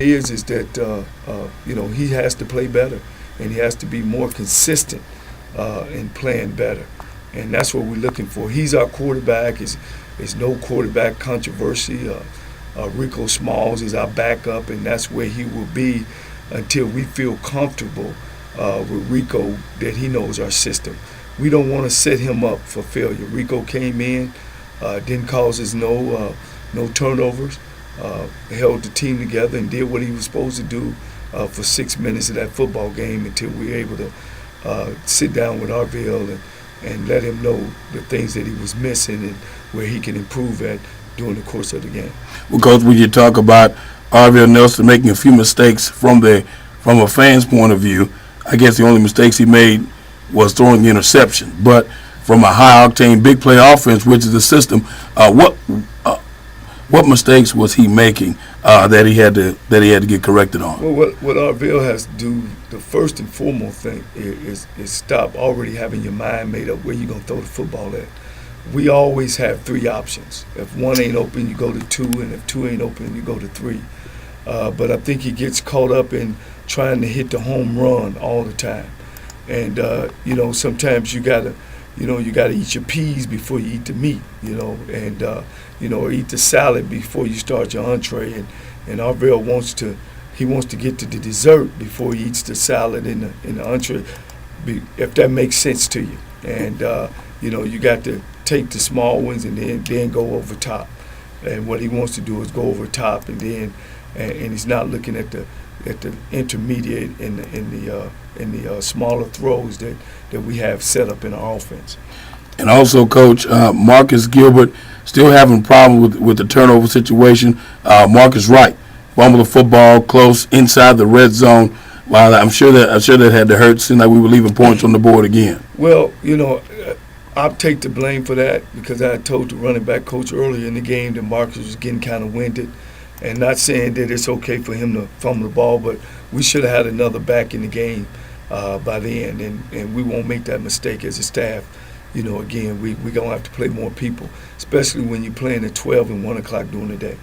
is that he has to play better, and he has to be more consistent in playing better, and that's what we're looking for. He's our quarterback. Is no quarterback controversy. Rico Smalls is our backup, and that's where he will be until we feel comfortable with Rico that he knows our system. We don't want to set him up for failure. Rico came in, didn't cause us no turnovers. Held the team together and did what he was supposed to do for 6 minutes of that football game until we were able to sit down with Arvell and let him know the things that he was missing and where he can improve at during the course of the game. Well, Coach, when you talk about Arvell Nelson making a few mistakes from a fan's point of view, I guess the only mistakes he made was throwing the interception. But from a high-octane, big play offense, which is the system, what mistakes was he making that he had to get corrected on? Well, what Arvell has to do, the first and foremost thing is stop already having your mind made up where you're going to throw the football at. We always have three options. If one ain't open, you go to two, and if two ain't open, you go to three. But I think he gets caught up in trying to hit the home run all the time. And, sometimes you got to eat your peas before you eat the meat, and or eat the salad before you start your entree. And Arvell wants to get to the dessert before he eats the salad and the entree, if that makes sense to you. And you got to take the small ones and then go over top. And what he wants to do is go over top, and he's not looking at the intermediate and the smaller throws that we have set up in our offense. And also, Coach, Marcus Gilbert still having problems with the turnover situation. Marcus Wright fumbled the football close inside the red zone. While I'm sure that had to hurt. Seemed like we were leaving points on the board again. Well, I'll take the blame for that because I told the running back coach earlier in the game that Marcus was getting kind of winded. And not saying that it's okay for him to fumble the ball, but we should have had another back in the game by the end, and we won't make that mistake as a staff. Again, we're going to have to play more people, especially when you're playing at 12 and 1 o'clock during the day.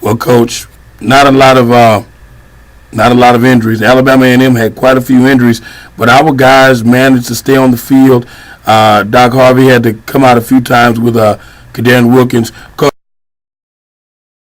Well, Coach, not a lot of injuries. Alabama A&M had quite a few injuries, but our guys managed to stay on the field. Doc Harvey had to come out a few times with Kadarian Wilkins. Coach,